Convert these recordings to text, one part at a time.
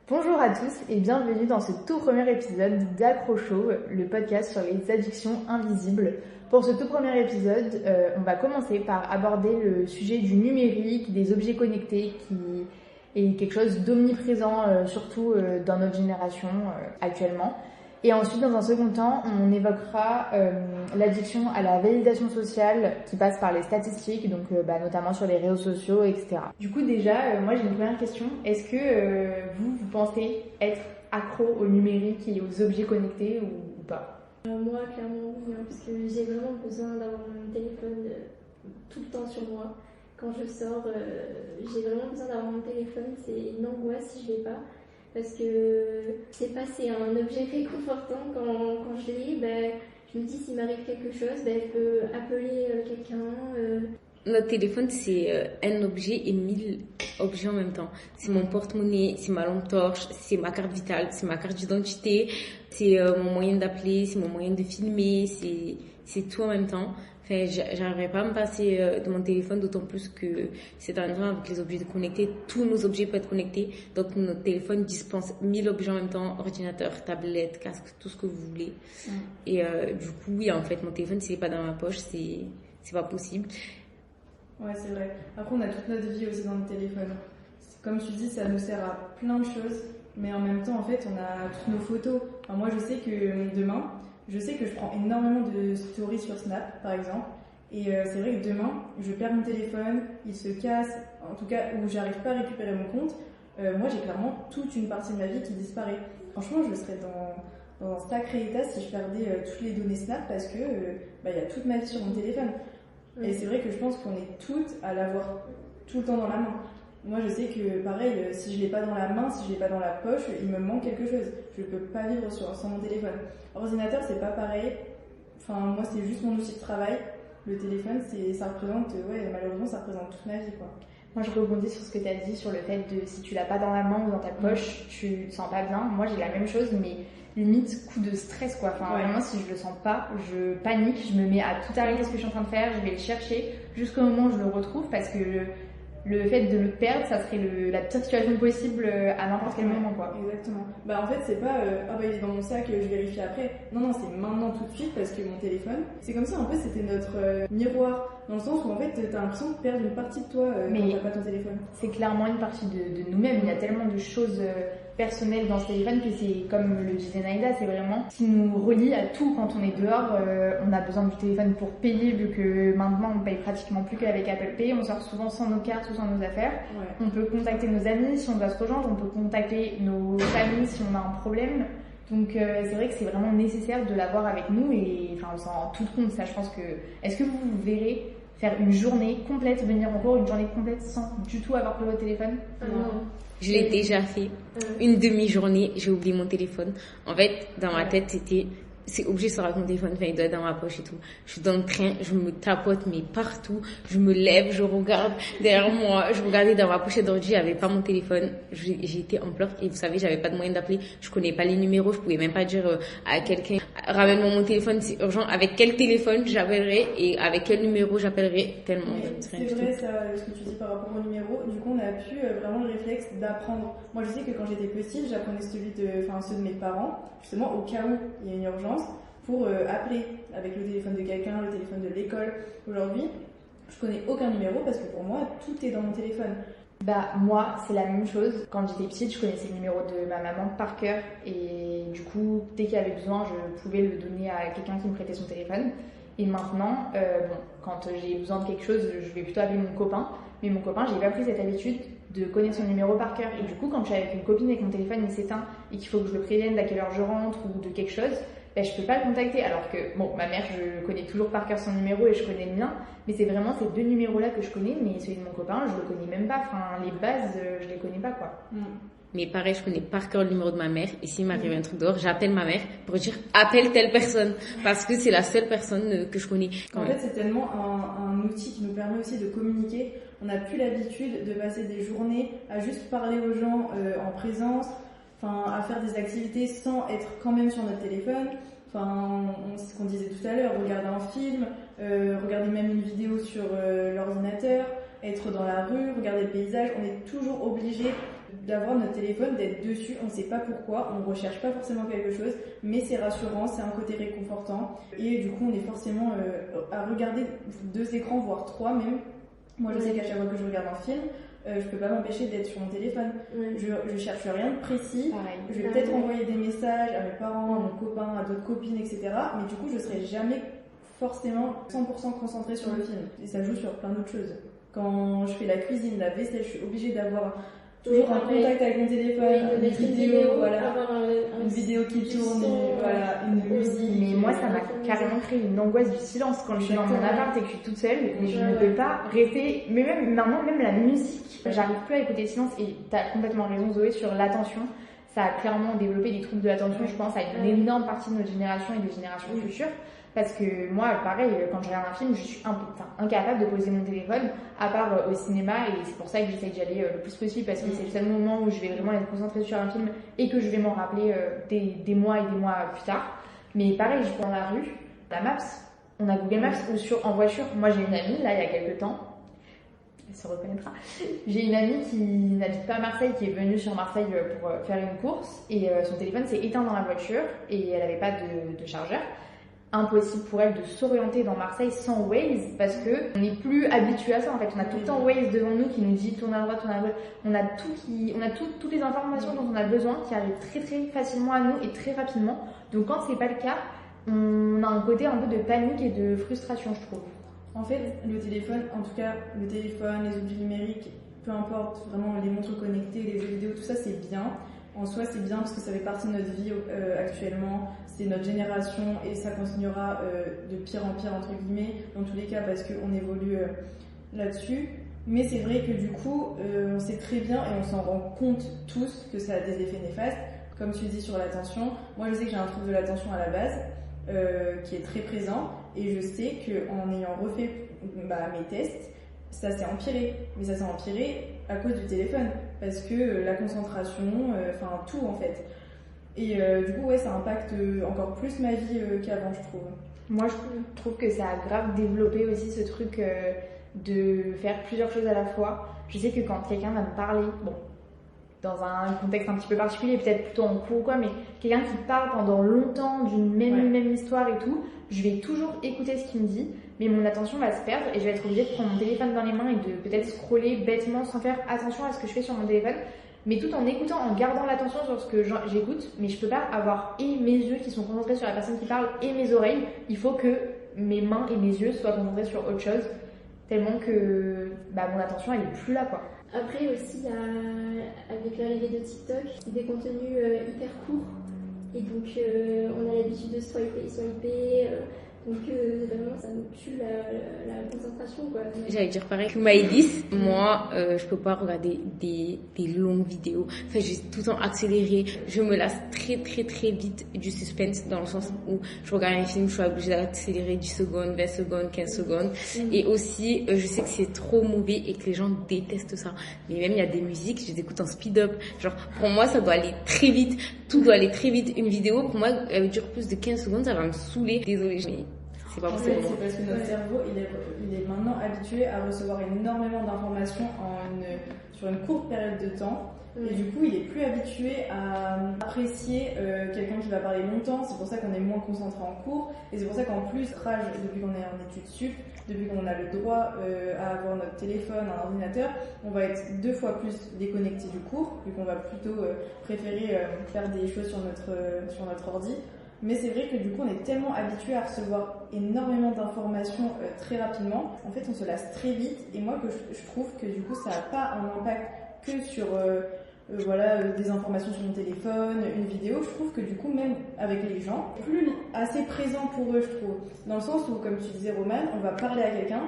Bonjour à tous et bienvenue dans ce tout premier épisode d'Accrocho, le podcast sur les addictions invisibles. Pour ce tout premier épisode, on va commencer par aborder le sujet du numérique, des objets connectés qui est quelque chose d'omniprésent, surtout dans notre génération actuellement. Et ensuite, dans un second temps, on évoquera l'addiction à la validation sociale qui passe par les statistiques, donc notamment sur les réseaux sociaux, etc. Du coup, déjà, moi j'ai une première question. Est-ce que vous pensez être accro au numérique et aux objets connectés ou pas? Moi, clairement, oui, parce que j'ai vraiment besoin d'avoir mon téléphone tout le temps sur moi. Quand je sors, j'ai vraiment besoin d'avoir mon téléphone. C'est une angoisse si je l'ai pas. Parce que c'est un objet réconfortant quand je l'ai, je me dis s'il m'arrive quelque chose, je peux appeler quelqu'un. Notre téléphone, c'est un objet et 1000 objets en même temps. C'est mon porte-monnaie, c'est ma lampe torche, c'est ma carte vitale, c'est ma carte d'identité, c'est mon moyen d'appeler, c'est mon moyen de filmer, c'est tout en même temps. Enfin, j'arriverai pas à me passer de mon téléphone, d'autant plus que c'est un temps avec les objets connectés, tous nos objets peuvent être connectés. Donc notre téléphone dispense 1000 objets en même temps, ordinateur, tablette, casque, tout ce que vous voulez. Et du coup, oui, en fait, mon téléphone, s'il est pas dans ma poche, c'est pas possible. Ouais, c'est vrai. Après, on a toute notre vie aussi dans le téléphone. Comme tu dis, ça nous sert à plein de choses, mais en même temps, en fait, on a toutes nos photos. Enfin, moi, je sais que demain, je prends énormément de stories sur Snap, par exemple. Et c'est vrai que demain, je perds mon téléphone, il se casse, en tout cas, où j'arrive pas à récupérer mon compte. Moi, j'ai clairement toute une partie de ma vie qui disparaît. Franchement, je serais dans un sacré état si je perdais toutes les données Snap parce que y a toute ma vie sur mon téléphone. Et c'est vrai que je pense qu'on est toutes à l'avoir tout le temps dans la main. Moi, je sais que, pareil, si je l'ai pas dans la main, si je l'ai pas dans la poche, il me manque quelque chose. Je peux pas vivre sans mon téléphone. Ordinateur, c'est pas pareil. Enfin, moi, c'est juste mon outil de travail. Le téléphone, ça représente, malheureusement, ça représente toute ma vie, quoi. Moi, je rebondis sur ce que tu as dit, sur le fait de si tu l'as pas dans la main ou dans ta poche, tu te sens pas bien. Moi, j'ai la même chose, mais limite coup de stress, quoi. Enfin, vraiment, si je le sens pas, je panique, je me mets à tout arrêter ce que je suis en train de faire, je vais le chercher jusqu'au moment où je le retrouve parce que le fait de le perdre, ça serait la pire situation possible à n'importe quel moment, quoi. Exactement. En fait, c'est pas il est dans mon sac, je vérifie après. Non, c'est maintenant tout de suite parce que mon téléphone, c'est comme ça, en fait, c'était notre miroir. Dans le sens où, en fait, t'as l'impression de perdre une partie de toi quand t'as pas ton téléphone. C'est clairement une partie de nous-mêmes. Il y a tellement de choses personnelles dans ce téléphone que c'est, comme le disait Naïda, c'est vraiment ce qui nous relie à tout. Quand on est dehors, on a besoin du téléphone pour payer, vu que maintenant on paye pratiquement plus qu'avec Apple Pay. On sort souvent sans nos cartes ou sans nos affaires. Ouais. On peut contacter nos amis si on doit se rejoindre, on peut contacter nos familles si on a un problème. Donc c'est vrai que c'est vraiment nécessaire de l'avoir avec nous et on s'en rend tout compte. Ça, je pense que... Est-ce que vous verrez faire une journée complète, venir en cours une journée complète sans du tout avoir pris votre téléphone? Non. Je l'ai déjà fait. Une demi-journée, j'ai oublié mon téléphone. En fait, dans ma tête, c'est obligé de sortir mon téléphone, il doit être dans ma poche et tout. Je suis dans le train, je me tapote, mais partout. Je me lève, je regarde derrière moi, je regardais dans ma pochette d'ordi, j'avais pas mon téléphone. J'étais en pleurs et vous savez, j'avais pas de moyen d'appeler. Je connais pas les numéros, je pouvais même pas dire à quelqu'un, ramène-moi mon téléphone, c'est urgent. Avec quel téléphone j'appellerai et avec quel numéro j'appellerai, tellement. C'est vrai, ça, ce que tu dis par rapport au numéro. Du coup, on a pu vraiment le réflexe d'apprendre. Moi, je sais que quand j'étais petite, j'apprenais ceux de mes parents, justement, au cas où il y a une urgence, pour appeler avec le téléphone de quelqu'un, le téléphone de l'école. Aujourd'hui, je connais aucun numéro parce que pour moi, tout est dans mon téléphone. Moi, c'est la même chose. Quand j'étais petite, je connaissais le numéro de ma maman par cœur et du coup, dès qu'il y avait besoin, je pouvais le donner à quelqu'un qui me prêtait son téléphone. Et maintenant, quand j'ai besoin de quelque chose, je vais plutôt appeler mon copain. Mais mon copain, j'ai pas pris cette habitude de connaître son numéro par cœur. Et du coup, quand je suis avec une copine et que mon téléphone il s'éteint et qu'il faut que je le prévienne d'à quelle heure je rentre ou de quelque chose, je peux pas le contacter. Alors que, ma mère, je connais toujours par cœur son numéro et je connais le mien. Mais c'est vraiment ces deux numéros-là que je connais. Mais celui de mon copain, je le connais même pas. Enfin, les bases, je les connais pas, quoi. Mais pareil, je connais par cœur le numéro de ma mère. Et s'il m'arrive un truc dehors, j'appelle ma mère pour dire appelle telle personne. Parce que c'est la seule personne que je connais. En fait, c'est tellement un outil qui nous permet aussi de communiquer. On n'a plus l'habitude de passer des journées à juste parler aux gens en présence, à faire des activités sans être quand même sur notre téléphone. C'est ce qu'on disait tout à l'heure, regarder un film, regarder même une vidéo sur l'ordinateur, être dans la rue, regarder le paysage. On est toujours obligé d'avoir notre téléphone, d'être dessus, on sait pas pourquoi, on recherche pas forcément quelque chose, mais c'est rassurant, c'est un côté réconfortant, et du coup on est forcément à regarder 2 écrans, voire 3 même. Moi je sais qu'à chaque fois que je regarde un film, je peux pas m'empêcher d'être sur mon téléphone. Je cherche rien de précis. Pareil. Je vais peut-être envoyer des messages à mes parents, à mon copain, à d'autres copines, etc. Mais du coup, je serai jamais forcément 100% concentrée sur le film. Et ça joue sur plein d'autres choses. Quand je fais la cuisine, la vaisselle, je suis obligée d'avoir toujours un contact avec mon téléphone, une vidéo, voilà, une vidéo qui tourne, voilà, une musique. Mais moi, ça m'a carrément créé une angoisse du silence quand je suis dans mon appart et que je suis toute seule. Mais je ne peux pas rester. Mais même maintenant, même la musique, j'arrive plus à écouter le silence. Et t'as complètement raison, Zoé, sur l'attention. Ça a clairement développé des troubles de l'attention, je pense, à une énorme partie de notre génération et des générations futures. Parce que moi, pareil, quand je regarde un film, je suis incapable de poser mon téléphone, à part au cinéma, et c'est pour ça que j'essaie d'y aller le plus possible, parce que c'est le seul moment où je vais vraiment être concentrée sur un film et que je vais m'en rappeler des mois et des mois plus tard. Mais pareil, je prends la rue, la Maps, on a Google Maps ou en voiture. Moi, j'ai une amie, là, il y a quelques temps, elle se reconnaîtra. J'ai une amie qui n'habite pas à Marseille, qui est venue sur Marseille pour faire une course, et son téléphone s'est éteint dans la voiture, et elle n'avait pas de chargeur. Impossible pour elle de s'orienter dans Marseille sans Waze parce que on n'est plus habitué à ça en fait. On a tout le temps Waze devant nous qui nous dit tourne à droite, tourne à gauche. On a toutes les informations dont on a besoin qui arrivent très très facilement à nous et très rapidement. Donc quand c'est pas le cas, on a un côté un peu de panique et de frustration, je trouve. En fait, le téléphone, en tout cas le téléphone, les objets numériques, peu importe, vraiment les montres connectées, les jeux vidéo, tout ça c'est bien. En soi, c'est bien parce que ça fait partie de notre vie actuellement, c'est notre génération et ça continuera de pire en pire, entre guillemets, dans tous les cas, parce qu'on évolue là-dessus. Mais c'est vrai que du coup, on sait très bien et on s'en rend compte tous que ça a des effets néfastes. Comme tu dis sur l'attention, moi je sais que j'ai un trouble de l'attention à la base qui est très présent et je sais qu'en ayant refait mes tests, ça s'est empiré. Mais ça s'est empiré à cause du téléphone parce que la concentration, enfin tout en fait. Et du coup ouais, ça impacte encore plus ma vie qu'avant, je trouve. Moi je trouve que ça a grave développé aussi ce truc de faire plusieurs choses à la fois. Je sais que quand quelqu'un va me parler, bon, dans un contexte un petit peu particulier, peut-être plutôt en cours ou quoi, mais quelqu'un qui parle pendant longtemps d'une même histoire et tout, je vais toujours écouter ce qu'il me dit, mais mon attention va se perdre et je vais être obligée de prendre mon téléphone dans les mains et de peut-être scroller bêtement sans faire attention à ce que je fais sur mon téléphone, mais tout en écoutant, en gardant l'attention sur ce que j'écoute. Mais je peux pas avoir et mes yeux qui sont concentrés sur la personne qui parle et mes oreilles. Il faut que mes mains et mes yeux soient concentrés sur autre chose, tellement que mon attention elle est plus là quoi. Après aussi, avec l'arrivée de TikTok, c'est des contenus hyper courts et donc on a l'habitude de swiper, donc vraiment ça nous tue la concentration quoi. J'allais dire pareil que Maëlys, moi je peux pas regarder des longues vidéos, enfin j'ai tout le temps accéléré, je me lasse très très très vite du suspense dans le sens où je regarde un film, je suis obligée d'accélérer 10 secondes, 20 secondes, 15 secondes et aussi je sais que c'est trop mauvais et que les gens détestent ça, mais même il y a des musiques, je les écoute en speed up, genre pour moi ça doit aller très vite, tout doit aller très vite, une vidéo pour moi elle dure plus de 15 secondes, ça va me saouler, désolée mais c'est pas possible. C'est parce que notre cerveau il est maintenant habitué à recevoir énormément d'informations sur une courte période de temps. Et du coup, il est plus habitué à apprécier quelqu'un qui va parler longtemps. C'est pour ça qu'on est moins concentré en cours. Et c'est pour ça qu'en plus, rage, depuis qu'on est en études sup, depuis qu'on a le droit à avoir notre téléphone, un ordinateur, on va être 2 fois plus déconnecté du cours, vu qu'on va plutôt préférer faire des choses sur notre ordi. Mais c'est vrai que du coup, on est tellement habitué à recevoir énormément d'informations très rapidement. En fait, on se lasse très vite. Et moi, je trouve que du coup, ça n'a pas un impact que sur des informations sur mon téléphone, une vidéo. Je trouve que du coup, même avec les gens, plus assez présent pour eux, je trouve. Dans le sens où, comme tu disais, Romane, on va parler à quelqu'un,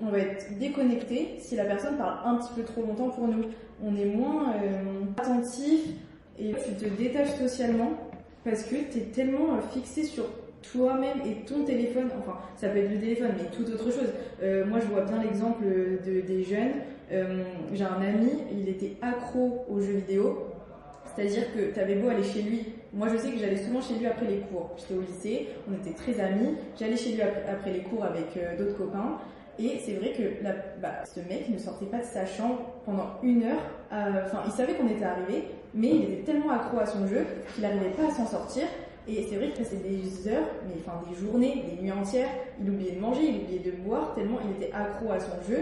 on va être déconnecté si la personne parle un petit peu trop longtemps pour nous. On est moins attentif et tu te détaches socialement. Parce que tu es tellement fixé sur toi-même et ton téléphone, enfin ça peut être le téléphone mais toute autre chose. Moi je vois bien l'exemple des jeunes, j'ai un ami, il était accro aux jeux vidéo, c'est-à-dire que tu avais beau aller chez lui, moi je sais que j'allais souvent chez lui après les cours, j'étais au lycée, on était très amis, j'allais chez lui après les cours avec d'autres copains Et c'est vrai que ce mec ne sortait pas de sa chambre pendant 1 heure. Enfin, il savait qu'on était arrivé, mais il était tellement accro à son jeu qu'il n'arrivait pas à s'en sortir. Et c'est vrai qu'il passait des heures, des journées, des nuits entières. Il oubliait de manger, il oubliait de boire, tellement il était accro à son jeu.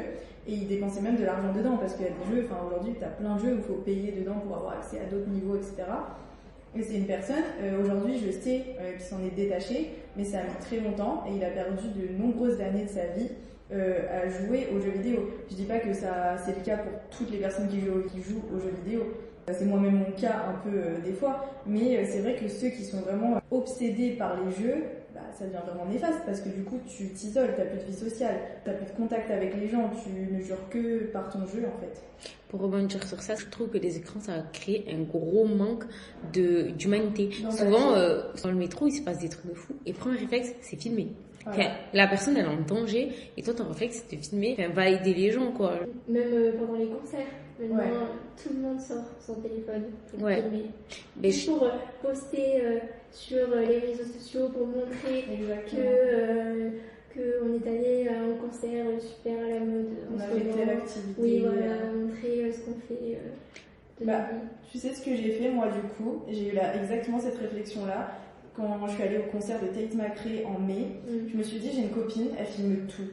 Et il dépensait même de l'argent dedans, parce qu'il y a des jeux, aujourd'hui, tu as plein de jeux où il faut payer dedans pour avoir accès à d'autres niveaux, etc. Et c'est une personne, aujourd'hui, je sais qu'il s'en est détaché, mais ça a mis très longtemps, et il a perdu de nombreuses années de sa vie à jouer aux jeux vidéo. Je dis pas que c'est le cas pour toutes les personnes qui jouent aux jeux vidéo. C'est moi-même mon cas un peu des fois, mais c'est vrai que ceux qui sont vraiment obsédés par les jeux, ça devient vraiment néfaste parce que du coup tu t'isoles, t'as plus de vie sociale, t'as plus de contact avec les gens, tu ne jures que par ton jeu en fait. Pour rebondir sur ça, je trouve que les écrans, ça a créé un gros manque d'humanité. Souvent, dans le métro, il se passe des trucs de fou et premier réflexe, c'est filmer. Voilà. Enfin, la personne, elle est en danger et toi, ton réflexe, c'est de filmer, va aider les gens, quoi. Même pendant les concerts, maintenant, tout le monde sort son téléphone pour filmer. Juste pour poster sur les réseaux sociaux, pour montrer qu'on est allé à un concert super à la mode. On avait telle activité. Oui, voilà, montrer ce qu'on fait de la vie. Tu sais ce que j'ai fait, moi, du coup, j'ai eu exactement cette réflexion-là. Quand je suis allée au concert de Tate McRae en mai, je me suis dit, j'ai une copine, elle filme tout.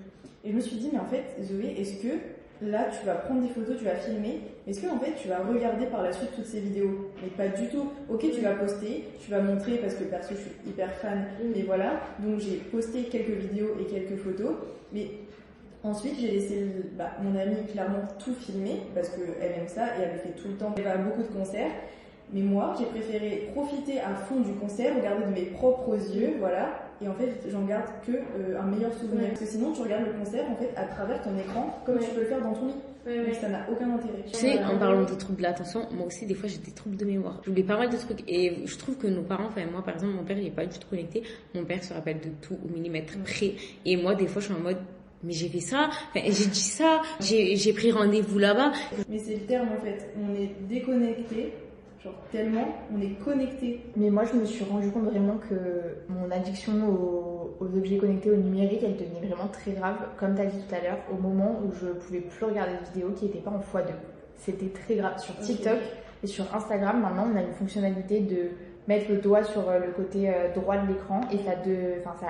Et je me suis dit, mais en fait, Zoé, est-ce que là, tu vas prendre des photos, tu vas filmer, est-ce que en fait, tu vas regarder par la suite toutes ces vidéos? Mais pas du tout. Ok, tu vas poster, tu vas montrer, parce que perso, je suis hyper fan, mais voilà. Donc, j'ai posté quelques vidéos et quelques photos, mais ensuite, j'ai laissé mon amie clairement tout filmer, parce qu'elle aime ça, et elle le fait tout le temps. Elle va à beaucoup de concerts. Mais moi, j'ai préféré profiter à fond du concert, regarder de mes propres yeux, voilà. Et en fait, j'en garde que un meilleur souvenir. Parce que sinon, tu regardes le concert en fait à travers ton écran, comme tu peux le faire dans ton lit. Donc ça n'a aucun intérêt. Tu sais, en parlant de troubles de l'attention, moi aussi, des fois, j'ai des troubles de mémoire. J'oublie pas mal de trucs. Et je trouve que nos parents, enfin, moi, par exemple, mon père, il est pas du tout connecté. Mon père se rappelle de tout au millimètre près. Et moi, des fois, je suis en mode, mais j'ai fait ça, j'ai dit ça, j'ai pris rendez-vous là-bas. Mais c'est le terme en fait. On est déconnecté. Tellement on est connecté. Mais moi je me suis rendu compte vraiment que mon addiction aux objets connectés, au numérique, elle devenait vraiment très grave, comme tu as dit tout à l'heure, au moment où je pouvais plus regarder de vidéos qui n'étaient pas en x2. C'était très grave. Sur TikTok et sur Instagram, maintenant on a une fonctionnalité de mettre le doigt sur le côté droit de l'écran et ça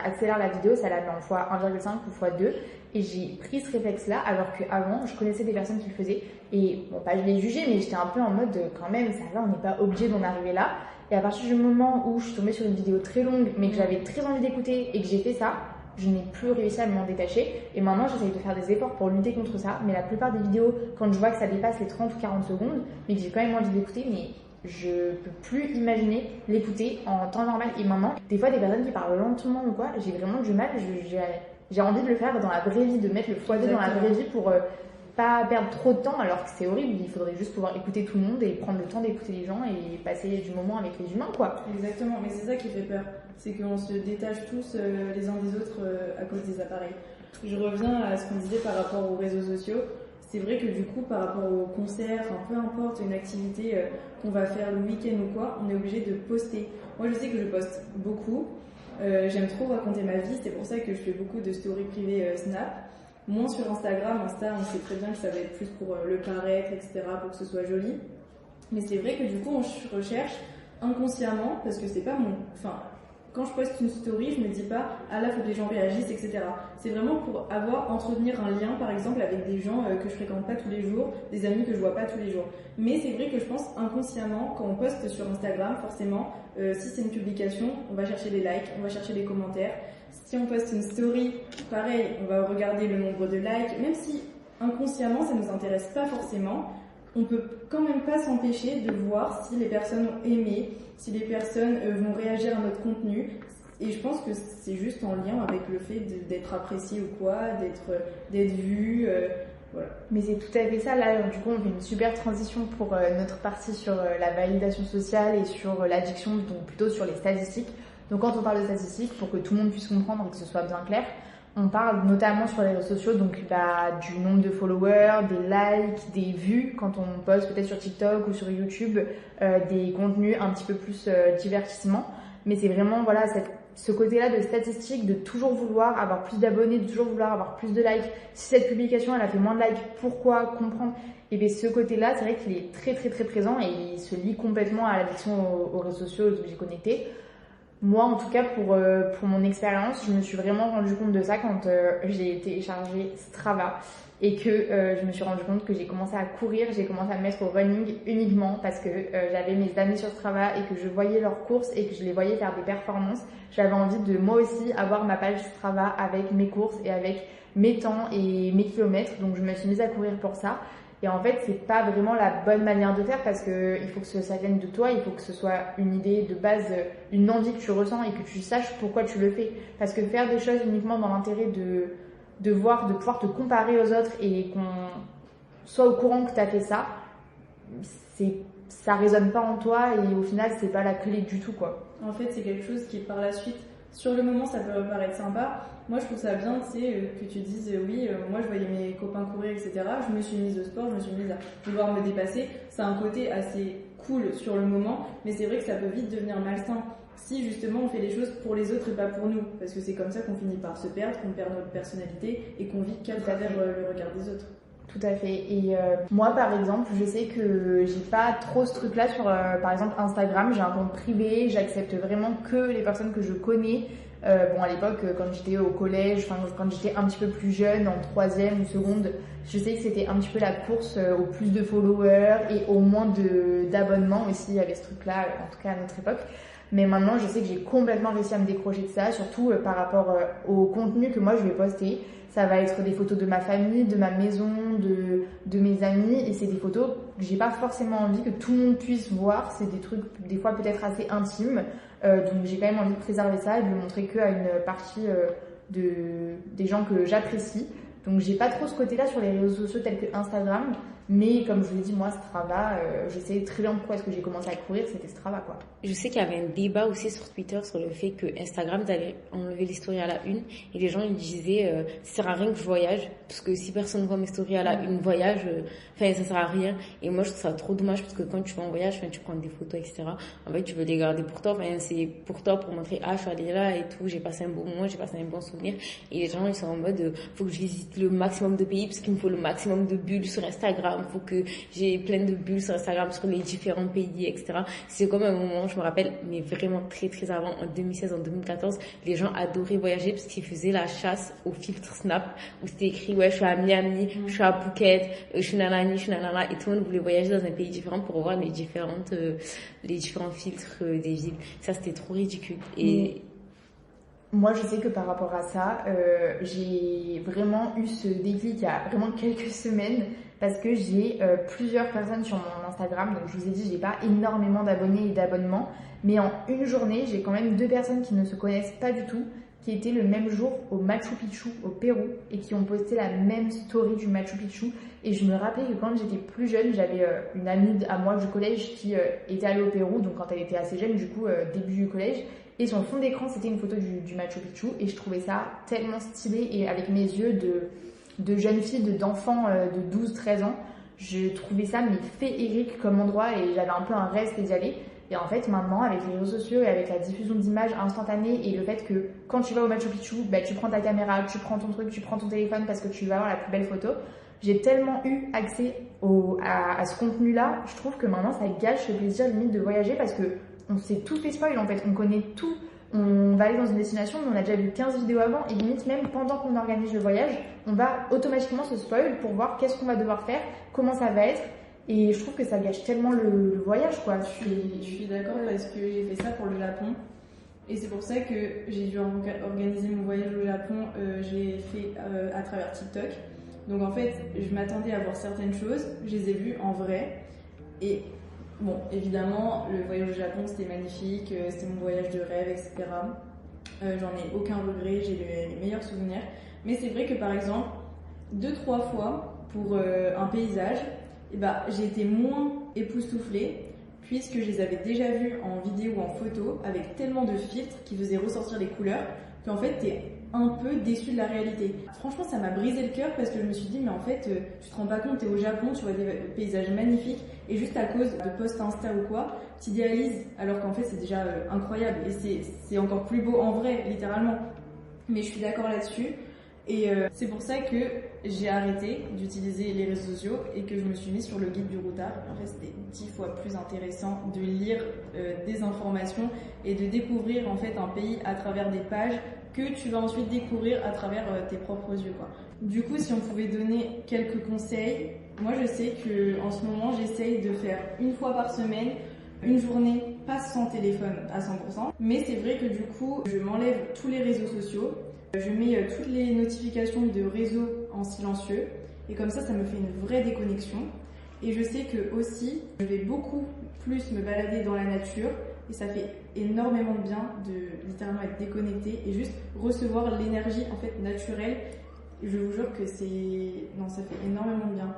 accélère la vidéo, ça la met en x1,5 ou x2. Et j'ai pris ce réflexe-là, alors qu'avant, je connaissais des personnes qui le faisaient. Et bon, pas je les jugeais, mais j'étais un peu en mode, quand même, ça va, on n'est pas obligé d'en arriver là. Et à partir du moment où je suis tombée sur une vidéo très longue, mais que j'avais très envie d'écouter et que j'ai fait ça, je n'ai plus réussi à m'en détacher. Et maintenant, j'essaye de faire des efforts pour lutter contre ça. Mais la plupart des vidéos, quand je vois que ça dépasse les 30 ou 40 secondes, mais que j'ai quand même envie d'écouter, mais je peux plus imaginer l'écouter en temps normal. Et maintenant, des fois, des personnes qui parlent lentement ou quoi, j'ai vraiment du mal. J'ai envie de le faire dans la vraie vie, de mettre le x2 dans la vraie vie pour pas perdre trop de temps, alors que c'est horrible. Il faudrait juste pouvoir écouter tout le monde et prendre le temps d'écouter les gens et passer du moment avec les humains, quoi. Exactement, mais c'est ça qui fait peur. C'est qu'on se détache tous les uns des autres à cause des appareils. Je reviens à ce qu'on disait par rapport aux réseaux sociaux. C'est vrai que du coup, par rapport au concert, peu importe une activité qu'on va faire le week-end ou quoi, on est obligé de poster. Moi, je sais que je poste beaucoup. J'aime trop raconter ma vie, c'est pour ça que je fais beaucoup de stories privées Snap. Moins sur Instagram, on sait très bien que ça va être plus pour le paraître, etc., pour que ce soit joli. Mais c'est vrai que du coup, on recherche inconsciemment, parce que c'est pas quand je poste une story, je me dis pas, ah là, faut que les gens réagissent, etc. C'est vraiment pour entretenir un lien, par exemple, avec des gens que je fréquente pas tous les jours, des amis que je vois pas tous les jours. Mais c'est vrai que je pense inconsciemment, quand on poste sur Instagram, forcément, si c'est une publication, on va chercher les likes, on va chercher les commentaires. Si on poste une story, pareil, on va regarder le nombre de likes, même si inconsciemment, ça nous intéresse pas forcément. On peut quand même pas s'empêcher de voir si les personnes ont aimé, si les personnes vont réagir à notre contenu. Et je pense que c'est juste en lien avec le fait d'être apprécié ou quoi, d'être vu, voilà. Mais c'est tout à fait ça. Là, du coup, on fait une super transition pour notre partie sur la validation sociale et sur l'addiction, donc plutôt sur les statistiques. Donc quand on parle de statistiques, pour que tout le monde puisse comprendre et que ce soit bien clair, on parle notamment sur les réseaux sociaux, donc du nombre de followers, des likes, des vues, quand on poste peut-être sur TikTok ou sur YouTube, des contenus un petit peu plus divertissement. Mais c'est vraiment ce côté-là de statistique, de toujours vouloir avoir plus d'abonnés, de toujours vouloir avoir plus de likes. Si cette publication, elle a fait moins de likes, pourquoi comprendre? Et bien ce côté-là, c'est vrai qu'il est très très très présent et il se lie complètement à l'addiction aux réseaux sociaux, aux objets connectés. Moi, en tout cas, pour mon expérience, je me suis vraiment rendu compte de ça quand j'ai téléchargé Strava et que je me suis rendu compte que j'ai commencé à courir, j'ai commencé à me mettre au running uniquement parce que j'avais mes amis sur Strava et que je voyais leurs courses et que je les voyais faire des performances. J'avais envie de moi aussi avoir ma page Strava avec mes courses et avec mes temps et mes kilomètres. Donc je me suis mise à courir pour ça. Et en fait, c'est pas vraiment la bonne manière de faire parce que il faut que ça vienne de toi, il faut que ce soit une idée de base, une envie que tu ressens et que tu saches pourquoi tu le fais. Parce que faire des choses uniquement dans l'intérêt de pouvoir te comparer aux autres et qu'on soit au courant que tu as fait ça, ça résonne pas en toi et au final, c'est pas la clé du tout, quoi. En fait, c'est quelque chose qui, par la suite, sur le moment, ça peut paraître sympa. Moi, je trouve ça bien, que tu dises, oui, moi, je voyais mes copains courir, etc. Je me suis mise au sport, je me suis mise à vouloir me dépasser. C'est un côté assez cool sur le moment, mais c'est vrai que ça peut vite devenir malsain si, justement, on fait les choses pour les autres et pas pour nous. Parce que c'est comme ça qu'on finit par se perdre, qu'on perd notre personnalité et qu'on vit qu'à travers le regard des autres. Tout à fait. Et moi, par exemple, je sais que j'ai pas trop ce truc-là sur, par exemple, Instagram. J'ai un compte privé, j'accepte vraiment que les personnes que je connais. Bon, à l'époque, quand j'étais au collège, quand j'étais un petit peu plus jeune, en troisième ou seconde, je sais que c'était un petit peu la course au plus de followers et au moins d'abonnements aussi. Il y avait ce truc-là, en tout cas à notre époque. Mais maintenant, je sais que j'ai complètement réussi à me décrocher de ça, surtout par rapport au contenu que moi je vais poster. Ça va être des photos de ma famille, de ma maison, de mes amis, et c'est des photos que j'ai pas forcément envie que tout le monde puisse voir. C'est des trucs des fois peut-être assez intimes, donc j'ai quand même envie de préserver ça et de le montrer qu'à une partie des gens que j'apprécie. Donc j'ai pas trop ce côté-là sur les réseaux sociaux tels que Instagram, mais comme je vous l'ai dit, moi Strava, je sais très bien pourquoi est-ce que j'ai commencé à courir, c'était Strava, quoi. Je sais qu'il y avait un débat aussi sur Twitter sur le fait que Instagram allait enlever les stories à la une et les gens ils disaient ça sert à rien que je voyage parce que si personne voit mes stories à la une voyage, ça sert à rien. Et moi je trouve ça trop dommage parce que quand tu vas en voyage, tu prends des photos, etc. En fait tu veux les garder pour toi, c'est pour toi pour montrer je suis allée là et tout, j'ai passé un bon moment, j'ai passé un bon souvenir. Et les gens ils sont en mode faut que je visite le maximum de pays parce qu'il me faut le maximum de bulles sur Instagram, faut que j'ai plein de bulles sur Instagram sur les différents pays, etc. C'est comme un moment, je me rappelle, mais vraiment très très avant, en 2016, en 2014, les gens adoraient voyager parce qu'ils faisaient la chasse au filtre Snap où c'était écrit ouais je suis à Miami, je suis à Phuket, je suis nanani, je suis nanana, et tout le monde voulait voyager dans un pays différent pour voir les différents filtres des villes. Ça c'était trop ridicule. Et moi, je sais que par rapport à ça, j'ai vraiment eu ce déclic il y a vraiment quelques semaines parce que j'ai plusieurs personnes sur mon Instagram. Donc, je vous ai dit, j'ai pas énormément d'abonnés et d'abonnements, mais en une journée, j'ai quand même 2 personnes qui ne se connaissent pas du tout, qui étaient le même jour au Machu Picchu, au Pérou, et qui ont posté la même story du Machu Picchu. Et je me rappelais que quand j'étais plus jeune, j'avais une amie à moi du collège qui était allée au Pérou, donc quand elle était assez jeune, du coup, début du collège. Et son fond d'écran, c'était une photo du Machu Picchu. Et je trouvais ça tellement stylé. Et avec mes yeux de jeune fille, d'enfant de 12-13 ans, je trouvais ça mais féerique comme endroit. Et j'avais un peu un rêve d'y aller. Et en fait, maintenant, avec les réseaux sociaux et avec la diffusion d'images instantanées et le fait que quand tu vas au Machu Picchu, tu prends ta caméra, tu prends ton truc, tu prends ton téléphone parce que tu vas avoir la plus belle photo. J'ai tellement eu accès à ce contenu-là. Je trouve que maintenant, ça gâche le plaisir limite de voyager parce que on sait tous les spoils en fait, on connaît tout. On va aller dans une destination, mais on a déjà vu 15 vidéos avant et limite même pendant qu'on organise le voyage, on va automatiquement se spoil pour voir qu'est-ce qu'on va devoir faire, comment ça va être. Et je trouve que ça gâche tellement le voyage, quoi. Je suis d'accord parce que j'ai fait ça pour le Japon. Et c'est pour ça que j'ai dû organiser mon voyage au Japon. Je l'ai fait à travers TikTok. Donc en fait, je m'attendais à voir certaines choses. Je les ai vues en vrai. Et bon, évidemment, le voyage au Japon, c'était magnifique. C'était mon voyage de rêve, etc. J'en ai aucun regret. J'ai les meilleurs souvenirs. Mais c'est vrai que par exemple, 2-3 fois pour un paysage, j'ai été moins époustouflée puisque je les avais déjà vus en vidéo ou en photo avec tellement de filtres qui faisaient ressortir les couleurs qu'en fait t'es un peu déçue de la réalité. Franchement, ça m'a brisé le cœur parce que je me suis dit, mais en fait, tu te rends pas compte, t'es au Japon, tu vois des paysages magnifiques et juste à cause de posts Insta ou quoi, t'idéalises alors qu'en fait c'est déjà incroyable et c'est encore plus beau en vrai, littéralement. Mais je suis d'accord là-dessus. Et c'est pour ça que j'ai arrêté d'utiliser les réseaux sociaux et que je me suis mise sur le guide du routard. En fait, c'était 10 fois plus intéressant de lire des informations et de découvrir en fait un pays à travers des pages que tu vas ensuite découvrir à travers tes propres yeux, quoi. Du coup, si on pouvait donner quelques conseils, moi je sais que en ce moment j'essaye de faire une fois par semaine une journée pas sans téléphone à 100%, mais c'est vrai que du coup je m'enlève tous les réseaux sociaux. Je mets toutes les notifications de réseau en silencieux et comme ça me fait une vraie déconnexion. Et je sais que aussi, je vais beaucoup plus me balader dans la nature et ça fait énormément de bien de littéralement être déconnecté et juste recevoir l'énergie en fait naturelle. Et je vous jure que ça fait énormément de bien.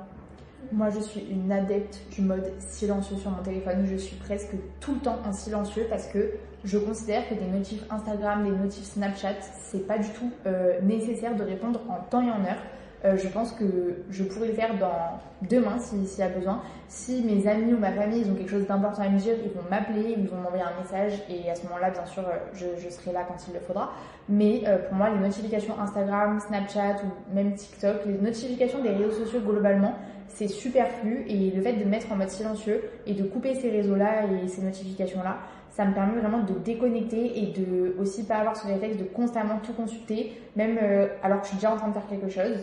Moi, je suis une adepte du mode silencieux sur mon téléphone. Je suis presque tout le temps en silencieux parce que je considère que des notifs Instagram, des notifs Snapchat, c'est pas du tout nécessaire de répondre en temps et en heure. Je pense que je pourrais le faire demain s'il y a besoin. Si mes amis ou ma famille ils ont quelque chose d'important à me dire, ils vont m'appeler, ils vont m'envoyer un message et à ce moment-là, bien sûr, je serai là quand il le faudra. Mais pour moi, les notifications Instagram, Snapchat ou même TikTok, les notifications des réseaux sociaux globalement, c'est superflu et le fait de mettre en mode silencieux et de couper ces réseaux-là et ces notifications-là, ça me permet vraiment de déconnecter et de aussi pas avoir ce réflexe de constamment tout consulter, même alors que je suis déjà en train de faire quelque chose.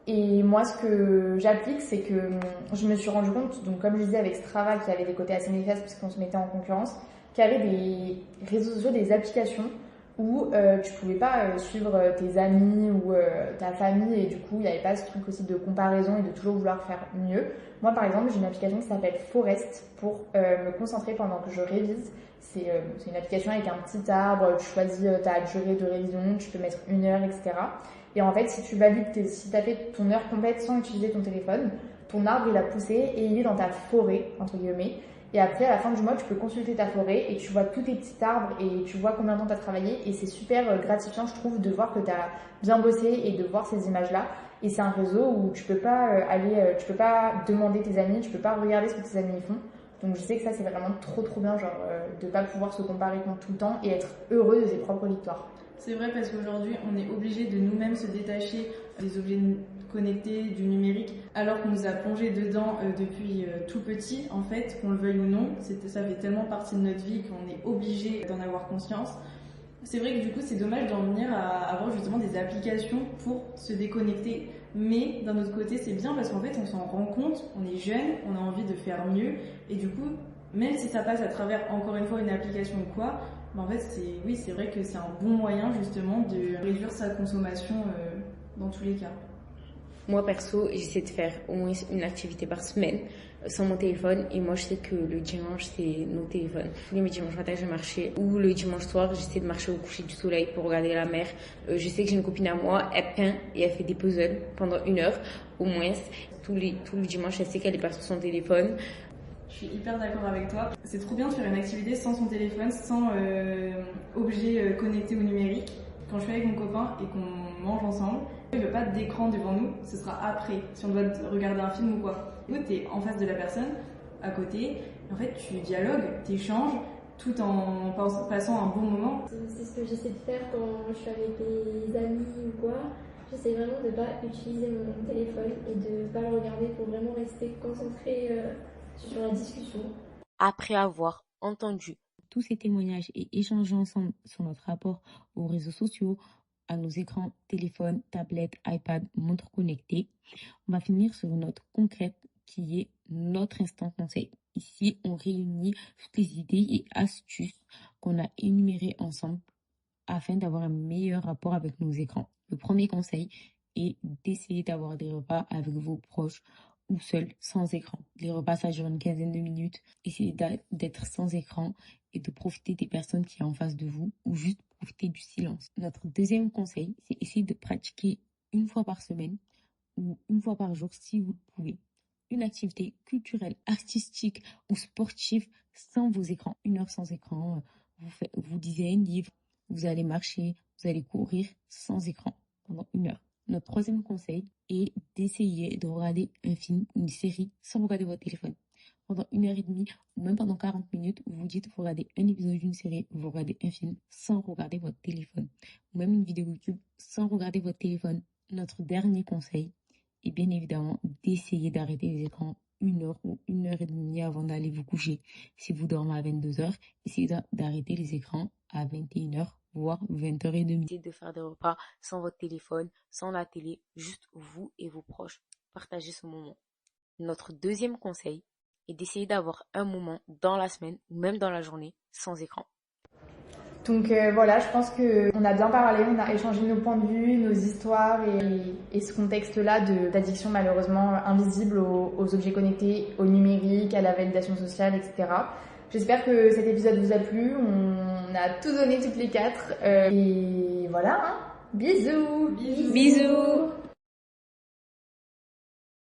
Et moi, ce que j'applique, c'est que je me suis rendu compte, donc comme je disais avec Strava, qui avait des côtés assez néfastes puisqu'on se mettait en concurrence, qu'il y avait des réseaux sociaux, des applications où tu pouvais pas suivre tes amis ou ta famille et du coup il n'y avait pas ce truc aussi de comparaison et de toujours vouloir faire mieux. Moi par exemple j'ai une application qui s'appelle Forest pour me concentrer pendant que je révise. C'est une application avec un petit arbre, tu choisis ta durée de révision, tu peux mettre 1 heure, etc. Et en fait si tu valides, si tu as fait ton heure complète sans utiliser ton téléphone, ton arbre il a poussé et il est dans ta forêt, entre guillemets. Et après, à la fin du mois, tu peux consulter ta forêt et tu vois tous tes petits arbres et tu vois combien de temps tu as travaillé. Et c'est super gratifiant, je trouve, de voir que tu as bien bossé et de voir ces images-là. Et c'est un réseau où tu peux pas tu peux pas demander tes amis, tu peux pas regarder ce que tes amis font. Donc je sais que ça, c'est vraiment trop bien, genre de pas pouvoir se comparer tout le temps et être heureux de ses propres victoires. C'est vrai parce qu'aujourd'hui, on est obligé de nous-mêmes se détacher des objets connectés, du numérique, alors qu'on nous a plongé dedans depuis tout petit, en fait, qu'on le veuille ou non. Ça fait tellement partie de notre vie qu'on est obligé d'en avoir conscience. C'est vrai que du coup, c'est dommage d'en venir à avoir justement des applications pour se déconnecter. Mais d'un autre côté, c'est bien parce qu'en fait, on s'en rend compte, on est jeune, on a envie de faire mieux. Et du coup, même si ça passe à travers, encore une fois, une application ou quoi, en fait, c'est vrai que c'est un bon moyen justement de réduire sa consommation dans tous les cas. Moi, perso, j'essaie de faire au moins une activité par semaine sans mon téléphone. Et moi, je sais que le dimanche, c'est nos téléphones. Tous les dimanches matin, je vais marcher. Ou le dimanche soir, j'essaie de marcher au coucher du soleil pour regarder la mer. Je sais que j'ai une copine à moi, elle peint et elle fait des puzzles pendant 1 heure au moins. Tout le dimanche, elle sait qu'elle est pas sur son téléphone. Je suis hyper d'accord avec toi. C'est trop bien de faire une activité sans son téléphone, sans objet connecté ou numérique. Quand je suis avec mon copain et qu'on mange ensemble, il n'y a pas d'écran devant nous, ce sera après, si on doit regarder un film ou quoi. Du coup, t'es en face de la personne, à côté, et en fait, tu dialogues, t'échanges, tout en passant un bon moment. C'est ce que j'essaie de faire quand je suis avec des amis ou quoi. J'essaie vraiment de ne pas utiliser mon téléphone et de ne pas le regarder pour vraiment rester concentrée sur la discussion. Après avoir entendu tous ces témoignages et échangé ensemble sur notre rapport aux réseaux sociaux, à nos écrans, téléphones, tablettes, iPad, montres connectées, on va finir sur une note concrète qui est notre instant conseil. Ici, on réunit toutes les idées et astuces qu'on a énumérées ensemble afin d'avoir un meilleur rapport avec nos écrans. Le premier conseil est d'essayer d'avoir des repas avec vos proches ou seul, sans écran. Les repas, ça dure une quinzaine de minutes. Essayez d'être sans écran et de profiter des personnes qui sont en face de vous ou juste profiter du silence. Notre deuxième conseil, c'est essayer de pratiquer une fois par semaine ou une fois par jour si vous le pouvez. Une activité culturelle, artistique ou sportive sans vos écrans. 1 heure sans écran, vous lisez un livre, vous allez marcher, vous allez courir sans écran pendant 1 heure. Notre troisième conseil est d'essayer de regarder un film ou une série sans regarder votre téléphone. Pendant 1 heure et demie ou même pendant 40 minutes, vous dites vous regardez un épisode d'une série, vous regardez un film sans regarder votre téléphone. Ou même une vidéo YouTube sans regarder votre téléphone. Notre dernier conseil est bien évidemment d'essayer d'arrêter les écrans 1 heure ou 1 heure et demie avant d'aller vous coucher. Si vous dormez à 22 heures, essayez d'arrêter les écrans à 21 heures, voire 20 h 30. Essayez de faire des repas sans votre téléphone, sans la télé, juste vous et vos proches. Partagez ce moment. Notre deuxième conseil est d'essayer d'avoir un moment dans la semaine ou même dans la journée sans écran. Donc voilà, je pense qu'on a bien parlé, on a échangé nos points de vue, nos histoires et ce contexte-là d'addiction malheureusement invisible aux objets connectés, au numérique, à la validation sociale, etc. J'espère que cet épisode vous a plu, on a tout donné toutes les quatre. Et voilà, hein. Bisous. Bisous.